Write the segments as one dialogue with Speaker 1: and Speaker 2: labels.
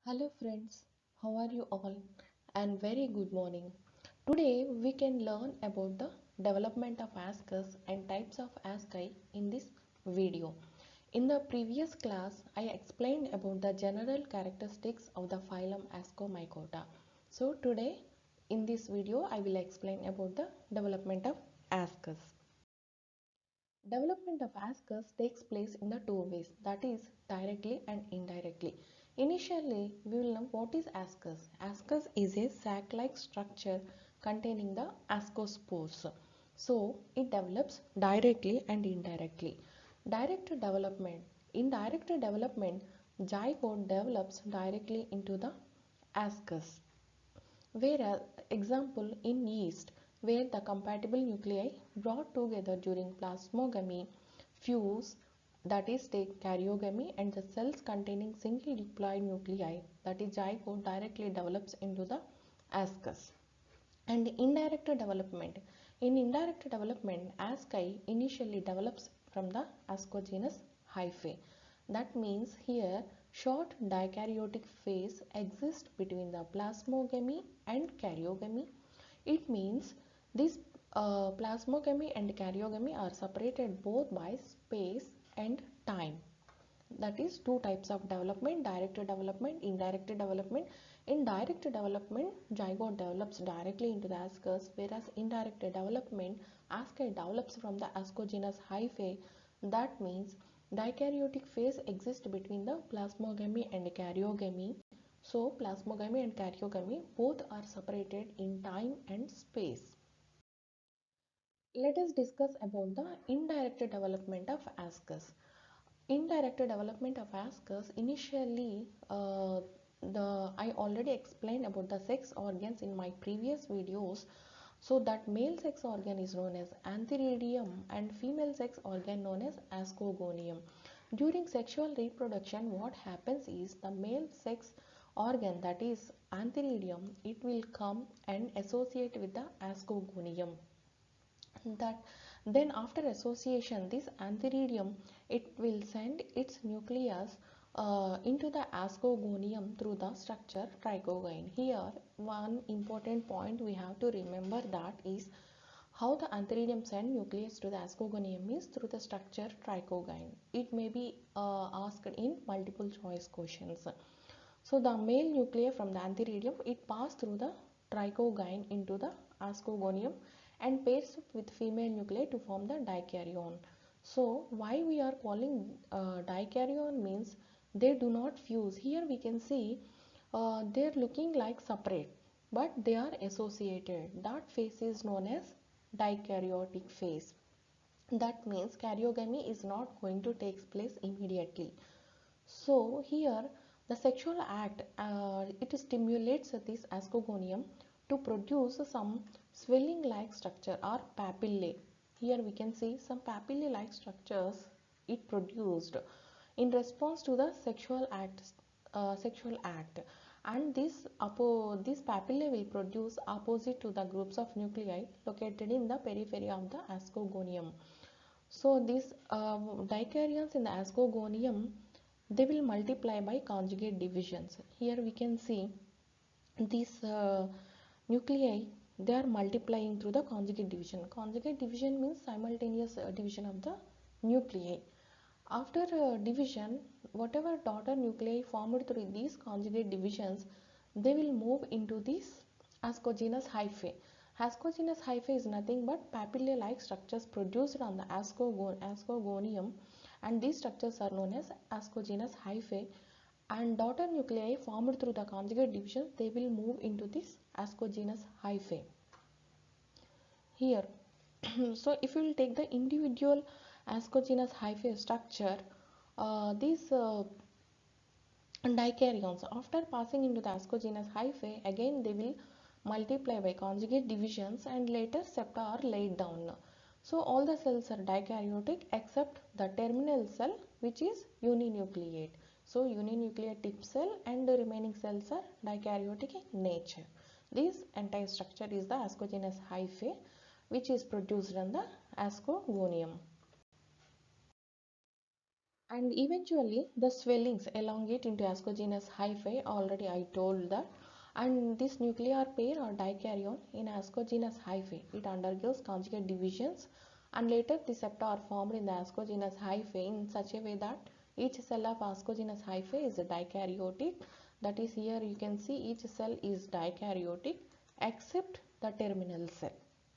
Speaker 1: Hello friends, how are you all? And very good morning. Today we can learn about the development of ascus and types of asci in this video. In the previous class, I explained about the general characteristics of the phylum Ascomycota. So today in this video I will explain about the development of ascus. Development of ascus takes place in the two ways, that is directly and indirectly. Initially, we will know what is ascus. Ascus is a sac-like structure containing the ascospores. So, it develops directly and indirectly. Direct development. In direct development, zygote develops directly into the ascus. Whereas, example in yeast, where the compatible nuclei brought together during plasmogamy fuse, that is take karyogamy, and the cells containing single diploid nuclei, that is zygote, directly develops into the ascus. And indirect development. In indirect development, asci initially develops from the ascogenous hyphae. That means here short dikaryotic phase exists between the plasmogamy and karyogamy. It means this plasmogamy and karyogamy are separated both by space and time. That is two types of development: direct development, indirect development. In direct development, zygote develops directly into the ascus, whereas indirect development, asci develops from the ascogenous hyphae. That means dikaryotic phase exists between the plasmogamy and karyogamy. So plasmogamy and karyogamy both are separated in time and space. Let us discuss about the indirect development of ascus. Indirect development of ascus, initially I already explained about the sex organs in my previous videos. So that male sex organ is known as antheridium and female sex organ known as ascogonium. During sexual reproduction, what happens is the male sex organ, that is antheridium, it will come and associate with the ascogonium. That then after association, this antheridium, it will send its nucleus into the ascogonium through the structure trichogyne. Here one important point we have to remember, that is how the antheridium send nucleus to the ascogonium is through the structure trichogyne. It may be asked in multiple choice questions. So the male nucleus from the antheridium, it pass through the trichogyne into the ascogonium and pairs up with female nuclei to form the dikaryon. So why we are calling dikaryon means they do not fuse. Here we can see they are looking like separate, but they are associated. That phase is known as dikaryotic phase. That means karyogamy is not going to take place immediately. So here the sexual act, it stimulates this ascogonium to produce some swelling like structure or papillae. Here we can see some papillae like structures it produced in response to the sexual act, and this papillae will produce opposite to the groups of nuclei located in the periphery of the ascogonium. So these dicaryons in the ascogonium, they will multiply by conjugate divisions. Here we can see these nuclei, they are multiplying through the conjugate division. Conjugate division means simultaneous division of the nuclei. After division, whatever daughter nuclei formed through these conjugate divisions, they will move into this ascogenous hyphae. Ascogenous hyphae is nothing but papillae-like structures produced on the ascogonium, and these structures are known as ascogenous hyphae. And daughter nuclei formed through the conjugate division, they will move into this ascogenous hyphae. Here, so if you will take the individual ascogenous hyphae structure, these dicaryons, after passing into the ascogenous hyphae, again they will multiply by conjugate divisions and later septa are laid down. So all the cells are dikaryotic except the terminal cell, which is uninucleate. So uninucleate tip cell and the remaining cells are dikaryotic in nature. This entire structure is the ascogenous hyphae, which is produced on the ascogonium. And eventually the swellings elongate into ascogenous hyphae. Already I told that. And this nuclear pair or dikaryon in ascogenous hyphae, it undergoes conjugate divisions, and later the septa are formed in the ascogenous hyphae in such a way that each cell of ascogenous hyphae is dikaryotic. That is, here you can see each cell is dikaryotic except the terminal cell,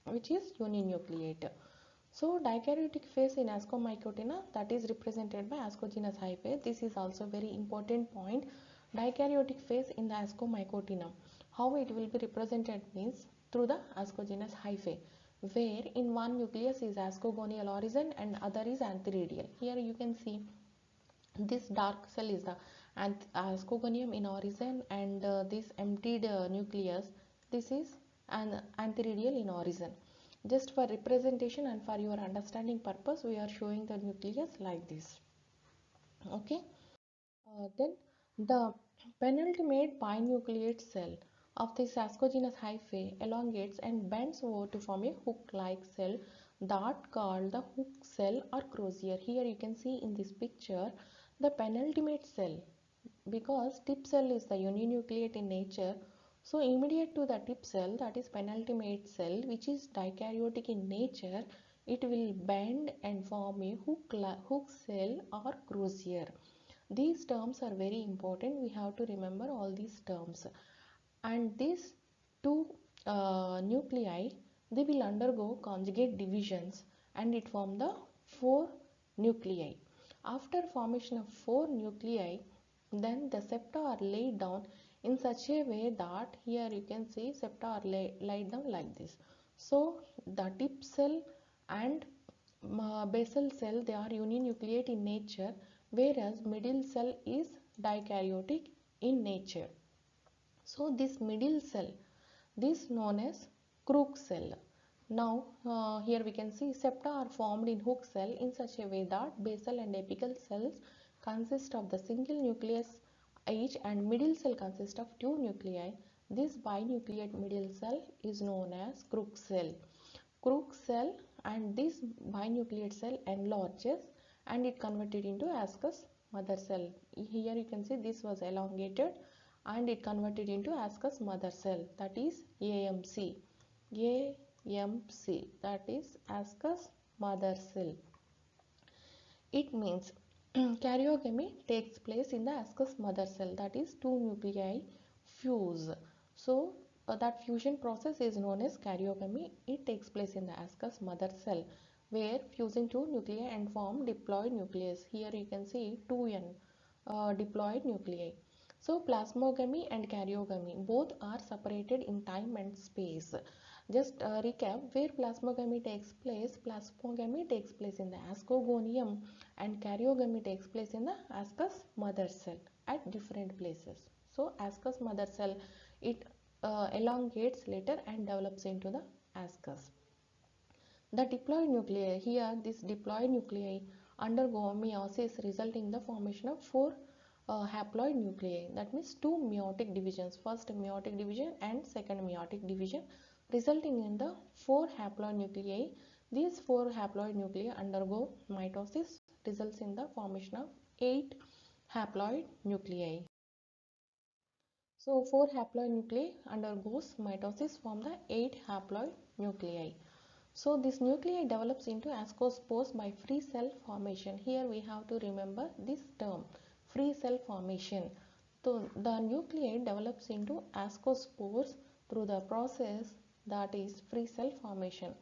Speaker 1: which is uninucleate. So dikaryotic phase in Ascomycotina, that is represented by ascogenous hyphae. This is also very important point. Dikaryotic phase in the Ascomycotina. How it will be represented means through the ascogenous hyphae, where in one nucleus is ascogonial origin and other is antheradial. Here you can see this dark cell is the ascogonium in origin, and this emptied nucleus, this is an antheradial in origin. Just for representation and for your understanding purpose, we are showing the nucleus like this. Okay. Then the penultimate binucleate cell of this ascogenous hyphae elongates and bends over to form a hook-like cell that called the hook cell or crozier. Here you can see in this picture the penultimate cell, because tip cell is the uninucleate in nature. So immediate to the tip cell, that is penultimate cell, which is dikaryotic in nature, it will bend and form a hook cell or crozier. These terms are very important. We have to remember all these terms. And these two nuclei, they will undergo conjugate divisions and it form the four nuclei. After formation of four nuclei, then the septa are laid down in such a way that here you can see septa are laid down like this. So the tip cell and basal cell, they are uninucleate in nature, whereas middle cell is dikaryotic in nature. So this middle cell, this known as crook cell. Now here we can see septa are formed in hook cell in such a way that basal and apical cells consist of the single nucleus each, and middle cell consists of two nuclei. This binucleate middle cell is known as crook cell. Crook cell, and this binucleate cell enlarges and it converted into ascus mother cell. Here you can see this was elongated and it converted into ascus mother cell, that is AMC. AMC, that is ascus mother cell. It means karyogamy takes place in the ascus mother cell, that is two nuclei fuse. So that fusion process is known as karyogamy. It takes place in the ascus mother cell, where fusing two nuclei and form diploid nucleus. Here you can see 2n diploid nuclei. So plasmogamy and karyogamy both are separated in time and space. Just recap where plasmogamy takes place. Plasmogamy takes place in the ascogonium and karyogamy takes place in the ascus mother cell at different places. So ascus mother cell, it elongates later and develops into the ascus. The diploid nuclei, here this diploid nuclei undergo meiosis, resulting in the formation of four haploid nuclei. That means two meiotic divisions, first meiotic division and second meiotic division, resulting in the four haploid nuclei. These four haploid nuclei undergo mitosis, results in the formation of 8 haploid nuclei. So 4 haploid nuclei undergoes mitosis from the 8 haploid nuclei. So this nuclei develops into ascospores by free cell formation. Here we have to remember this term, free cell formation. So the nuclei develops into ascospores through the process that is free cell formation.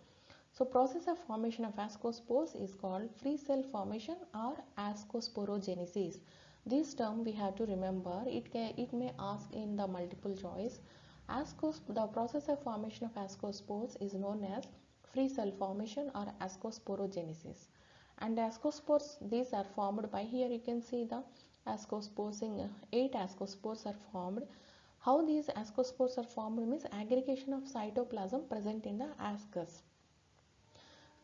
Speaker 1: So process of formation of ascospores is called free cell formation or ascosporogenesis. This term we have to remember. It may ask in the multiple choice. The process of formation of ascospores is known as free cell formation or ascosporogenesis. And ascospores, these are formed by, here you can see the ascospores, 8 ascospores are formed. How these ascospores are formed means aggregation of cytoplasm present in the ascus,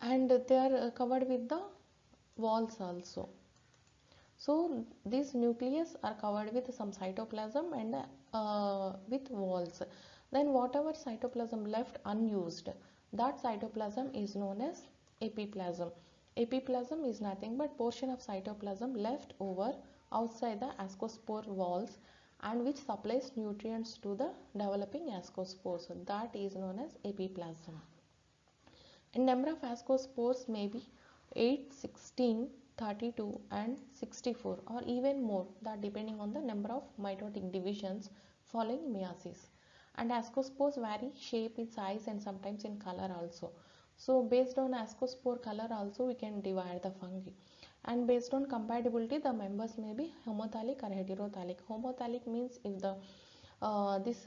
Speaker 1: and they are covered with the walls also. So these nucleus are covered with some cytoplasm and with walls. Then whatever cytoplasm left unused, that cytoplasm is known as epiplasm. Epiplasm is nothing but portion of cytoplasm left over outside the ascospore walls and which supplies nutrients to the developing ascospores. That is known as epiplasm. And number of ascospores may be 8, 16, 32 and 64 or even more, that depending on the number of mitotic divisions following meiosis. And ascospores vary shape in size and sometimes in color also. So based on ascospore color also we can divide the fungi. And based on compatibility the members may be homothallic or heterothallic. Homothallic means if the this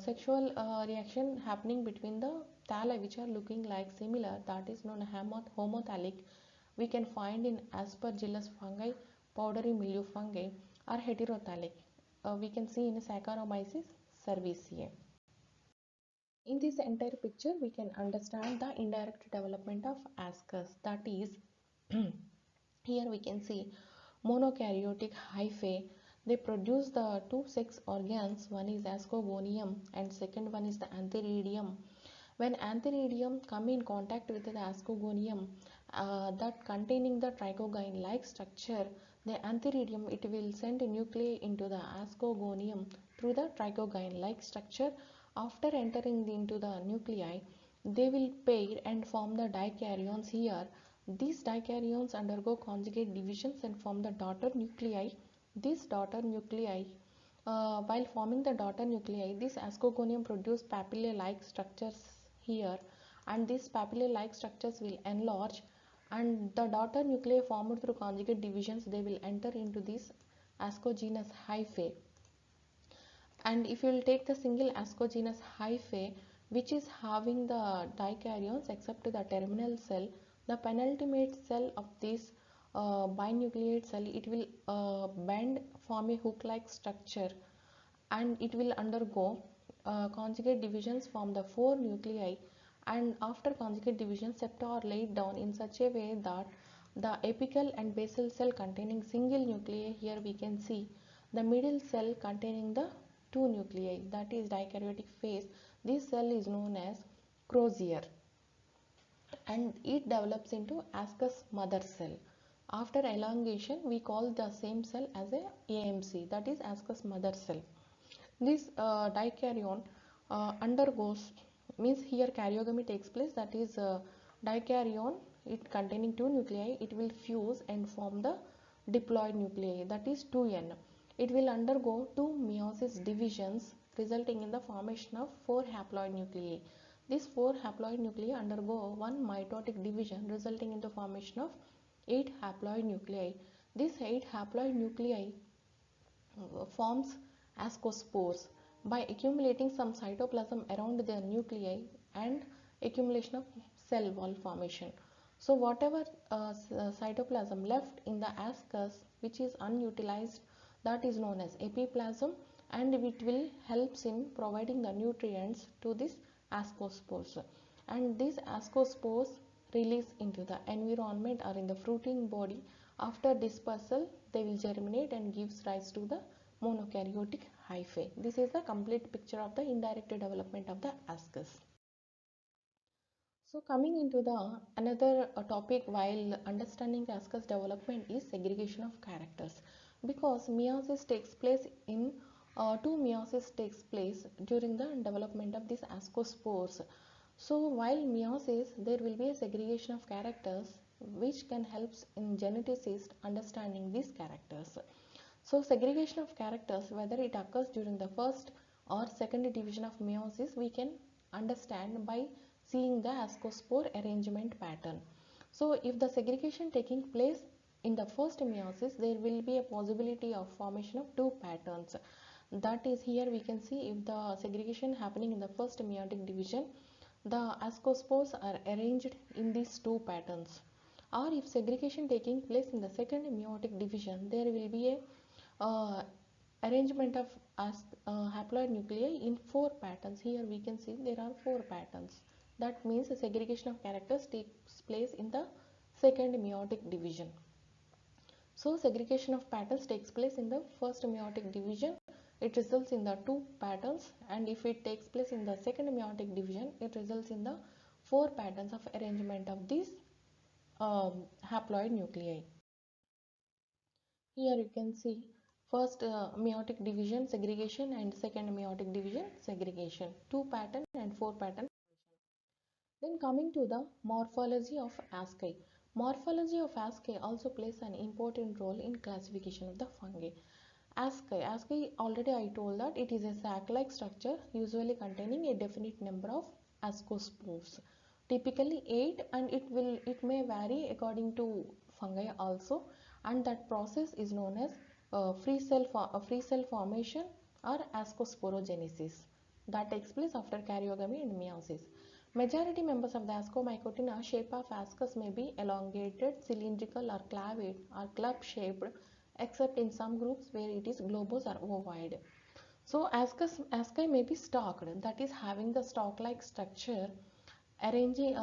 Speaker 1: sexual reaction happening between the thalli which are looking like similar, that is known as homothallic, we can find in Aspergillus fungi, powdery mildew fungi, or heterothallic. We can see in Saccharomyces cerevisiae. In this entire picture, we can understand the indirect development of ascus. That is, here we can see monokaryotic hyphae. They produce the two sex organs. One is ascogonium and second one is the antheridium. When antheridium come in contact with the ascogonium, that containing the trichogyne like structure, the antheridium, it will send a nuclei into the ascogonium through the trichogyne like structure. After entering into the nuclei, they will pair and form the dicaryons here. These dicaryons undergo conjugate divisions and form the daughter nuclei. These daughter nuclei, while forming the daughter nuclei, this ascogonium produce papillae-like structures here, and these papillae-like structures will enlarge, and the daughter nuclei formed through conjugate divisions, they will enter into this ascogenous hyphae. And if you will take the single ascogenous hyphae which is having the dicaryons except the terminal cell, the penultimate cell of this binucleate cell, it will bend, form a hook like structure, and it will undergo conjugate divisions from the four nuclei, and after conjugate division septa are laid down in such a way that the apical and basal cell containing single nuclei, here we can see the middle cell containing the two nuclei, that is dikaryotic phase. This cell is known as crosier and it develops into ascus mother cell. After elongation we call the same cell as a AMC, that is ascus mother cell. This dikaryon undergoes, means here karyogamy takes place, that is dikaryon, it containing two nuclei, it will fuse and form the diploid nuclei, that is 2N. It will undergo two meiosis divisions resulting in the formation of four haploid nuclei. These four haploid nuclei undergo one mitotic division resulting in the formation of 8 haploid nuclei. These 8 haploid nuclei forms ascospores by accumulating some cytoplasm around their nuclei and accumulation of cell wall formation. So whatever cytoplasm left in the ascus which is unutilized, that is known as epiplasm, and it will helps in providing the nutrients to this ascospores, and these ascospores release into the environment or in the fruiting body. After dispersal they will germinate and gives rise to the monokaryotic hyphae. This is the complete picture of the indirect development of the ascus. So coming into the another topic while understanding the ascus development is segregation of characters, because meiosis takes place in two meiosis takes place during the development of these ascospores. So while meiosis there will be a segregation of characters which can help in geneticist understanding these characters. So segregation of characters, whether it occurs during the first or second division of meiosis, we can understand by seeing the ascospore arrangement pattern. So if the segregation taking place in the first meiosis, there will be a possibility of formation of two patterns. That is, here we can see if the segregation happening in the first meiotic division, the ascospores are arranged in these two patterns. Or if segregation taking place in the second meiotic division, there will be a arrangement of haploid nuclei in four patterns. Here we can see there are four patterns. That means the segregation of characters takes place in the second meiotic division. So segregation of patterns takes place in the first meiotic division. It results in the two patterns, and if it takes place in the second meiotic division, it results in the four patterns of arrangement of these haploid nuclei. Here you can see first meiotic division segregation and second meiotic division segregation, 2 pattern and 4 pattern. Then coming to the morphology of asci. Morphology of asci also plays an important role in classification of the fungi. Asci already I told that it is a sac-like structure usually containing a definite number of ascospores, typically 8, and it may vary according to fungi also, and that process is known as free cell formation or ascosporogenesis that takes place after karyogamy and meiosis. Majority members of the Ascomycotina shape of ascus may be elongated, cylindrical or clavate or club shaped, except in some groups where it is globose or ovoid. So asci may be stalked, that is having the stalk-like structure arranging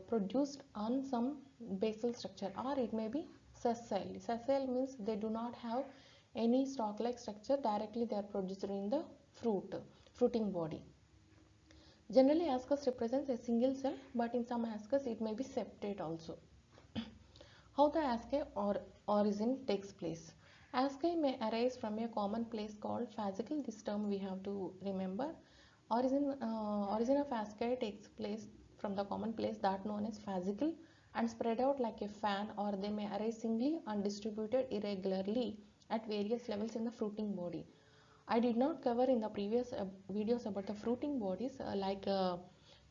Speaker 1: produced on some basal structure, or it may be sessile. Sessile means they do not have any stalk-like structure, directly they are produced in the fruiting body. Generally, ascus represents a single cell, but in some ascus it may be separate also. How the asci or origin takes place. Asci may arise from a common place called fascicle. This term we have to remember. Origin of asci takes place from the common place that known as fascicle and spread out like a fan, or they may arise singly and distributed irregularly at various levels in the fruiting body. I did not cover in the previous videos about the fruiting bodies like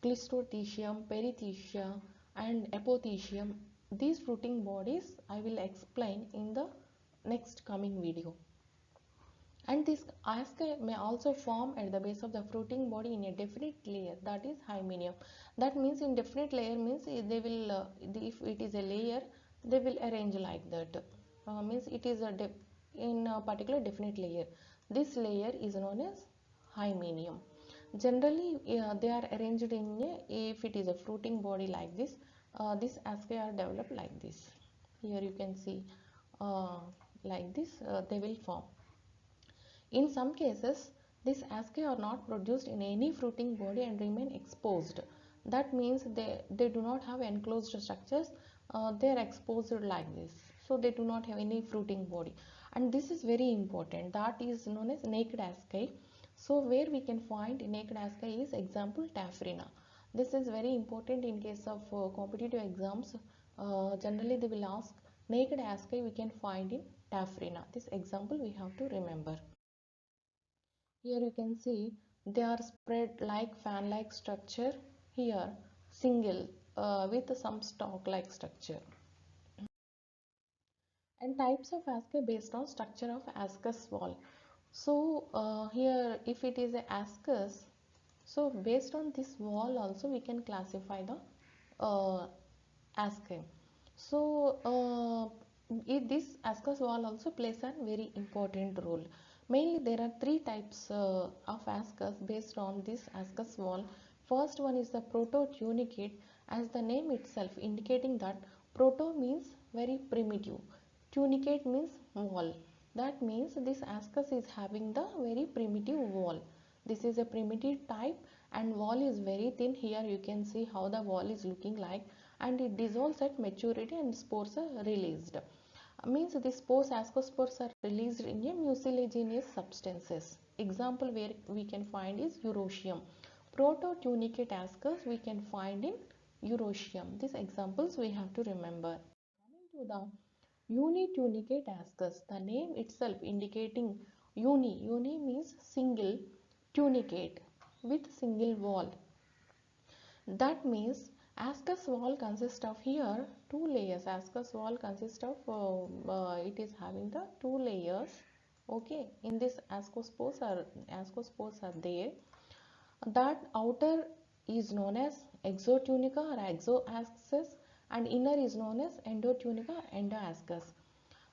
Speaker 1: Clistothecium, Perithecia and Apothecium. These fruiting bodies I will explain in the next coming video. And this asci may also form at the base of the fruiting body in a definite layer, that is hymenium. That means in definite layer means they will if it is a layer they will arrange like that. Means it is in a particular definite layer. This layer is known as hymenium. Generally they are arranged in if it is a fruiting body like this, this asci are developed like this. Here you can see like this they will form. In some cases, these asci are not produced in any fruiting body and remain exposed. That means they do not have enclosed structures, they are exposed like this. So they do not have any fruiting body. And this is very important. That is known as naked asci. So where we can find naked asci is example Taphrina. This is very important in case of competitive exams. Generally they will ask naked asci we can find in Taphrina. This example we have to remember. Here you can see they are spread like fan-like structure. Here single with some stalk-like structure. And types of asci based on structure of ascus wall. So here if it is a ascus, so based on this wall also we can classify the asci. So this ascus wall also plays a very important role. Mainly there are three types of ascus based on this ascus wall. First one is the proto-tunicate, as the name itself indicating that proto means very primitive, tunicate means wall. That means this ascus is having the very primitive wall. This is a primitive type and wall is very thin. Here you can see how the wall is looking like, and it dissolves at maturity and spores are released. Means the spores, ascospores are released in a mucilaginous substances. Example where we can find is Eurotium. Proto-tunicate ascus we can find in Eurotium. These examples we have to remember. Coming to the unitunicate ascus, the name itself indicating uni means single, tunicate with single wall. That means ascus wall consists of here two layers. Ascus wall consists of it is having the two layers. Okay, in this ascospores are there. That outer is known as exotunica or exoascus and inner is known as endotunica, endoascus.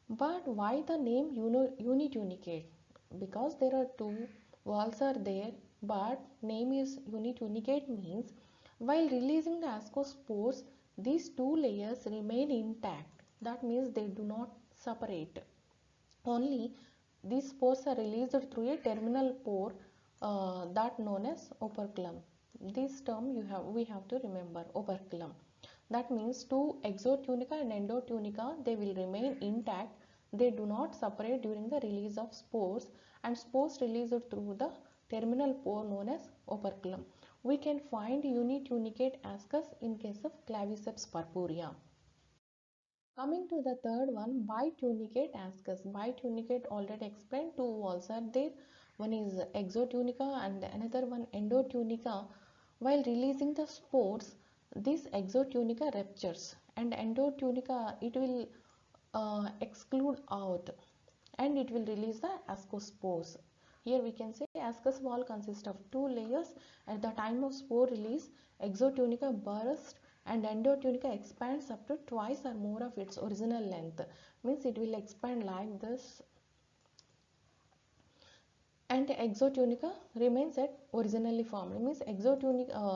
Speaker 1: But why the name unitunicate? Because there are two walls are there, but name is unitunicate means while releasing the ascospores, these two layers remain intact. That means they do not separate. Only these spores are released through a terminal pore that known as operculum. This term we have to remember, operculum. That means two exotunica and endotunica, they will remain intact. They do not separate during the release of spores, and spores released through the terminal pore known as operculum. We can find unitunicate ascus in case of Claviceps purpurea. Coming to the third one, bitunicate ascus. Bitunicate already explained, two walls are there. One is exotunica and another one endotunica. While releasing the spores, this exotunica ruptures and endotunica it will exclude out and it will release the ascospores. Here we can say ascus wall consists of two layers. At the time of spore release, exotunica bursts and endotunica expands up to twice or more of its original length. Means it will expand like this, and exotunica remains at originally formed. Means exotunica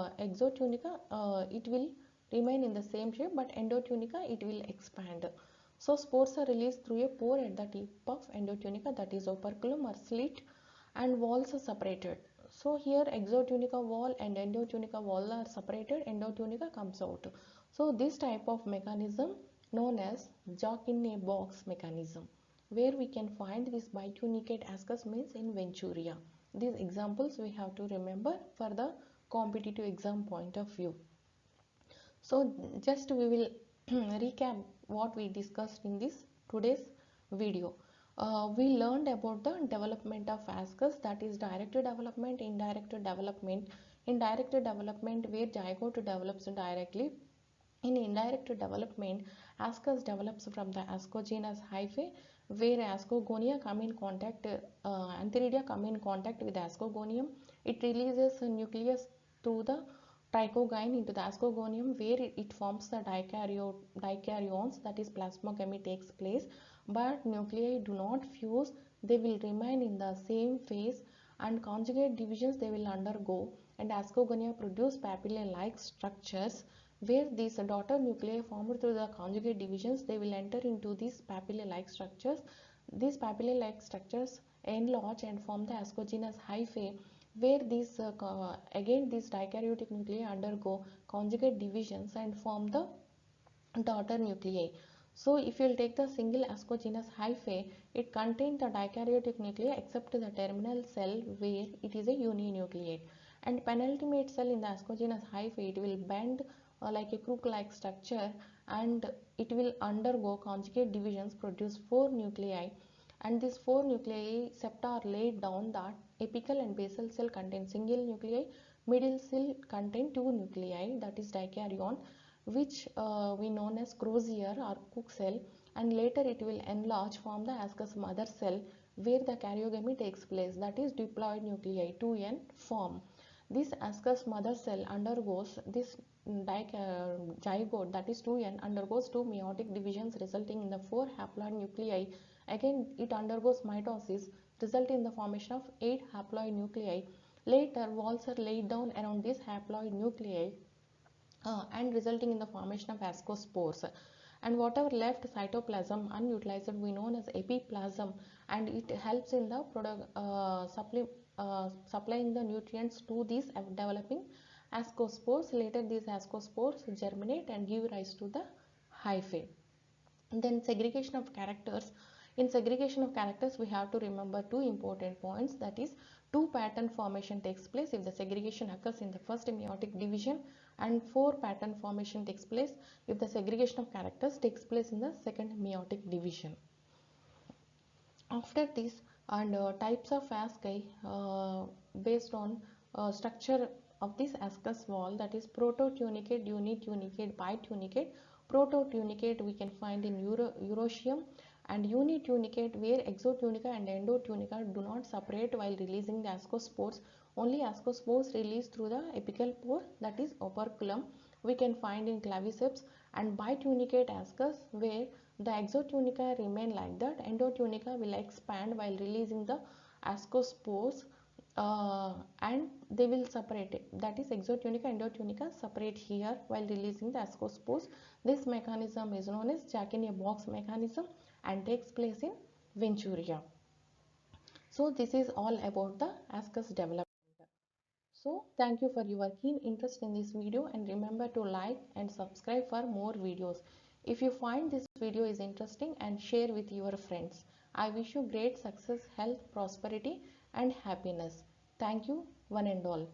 Speaker 1: it will remain in the same shape, but endotunica it will expand. So spores are released through a pore at the tip of endotunica, that is operculum or slit, and walls are separated. So here exotunica wall and endotunica wall are separated, endotunica comes out. So this type of mechanism known as jack in a box mechanism. Where we can find this bitunicate ascus means in Venturiea. These examples we have to remember for the competitive exam point of view. So just we will recap what we discussed in this today's video. We learned about the development of ascus, that is direct development, indirect development. In direct development where zygote develops directly. In indirect development, ascus develops from the ascogenous hyphae where ascogonia come in contact, antheridia come in contact with ascogonium. It releases a nucleus through the trichogyne into the ascogonium where it forms the dicaryons, that is plasmogamy takes place, but nuclei do not fuse, they will remain in the same phase, and conjugate divisions they will undergo, and ascogonia produce papillae like structures where these daughter nuclei formed through the conjugate divisions they will enter into these papillae like structures. These papillae like structures enlarge and form the ascogenous hyphae where these again these dikaryotic nuclei undergo conjugate divisions and form the daughter nuclei. So if you will take the single ascogenous hyphae, it contains the dikaryotic nuclei except the terminal cell where it is a uninucleate, and penultimate cell in the ascogenous hyphae it will bend like a crook like structure, and it will undergo conjugate divisions, produce four nuclei, and these four nuclei septa are laid down that apical and basal cell contain single nuclei, middle cell contain two nuclei, that is dikaryon, which we known as crozier or Cook cell, and later it will enlarge form the ascus mother cell where the karyogamy takes place, that is diploid nuclei 2n form. This ascus mother cell undergoes this zygote, that is 2n, undergoes two meiotic divisions resulting in the four haploid nuclei. Again it undergoes mitosis resulting in the formation of 8 haploid nuclei. Later walls are laid down around these haploid nuclei and resulting in the formation of ascospores, and whatever left cytoplasm unutilized we known as epiplasm, and it helps in the supplying the nutrients to these developing ascospores. Later these ascospores germinate and give rise to the hyphae. Then segregation of characters. In segregation of characters we have to remember two important points, that is two pattern formation takes place if the segregation occurs in the first meiotic division, and four pattern formation takes place if the segregation of characters takes place in the second meiotic division. After this, and types of asci based on structure of this ascus wall, that is prototunicate, unitunicate, bitunicate. Prototunicate we can find in Eurotium, and unitunicate where exotunica and endotunica do not separate while releasing the ascospores. Only ascospores released through the apical pore, that is operculum, we can find in Claviceps. And bitunicate ascus where the exotunica remain like that, endotunica will expand while releasing the ascospores, and they will separate it, that is exotunica endotunica separate here while releasing the ascospores. This mechanism is known as jack in a box mechanism and takes place in Venturiea. So this is all about the ascus development. So thank you for your keen interest in this video, and remember to like and subscribe for more videos. If you find this video is interesting, and share with your friends. I wish you great success, health, prosperity and happiness. Thank you one and all.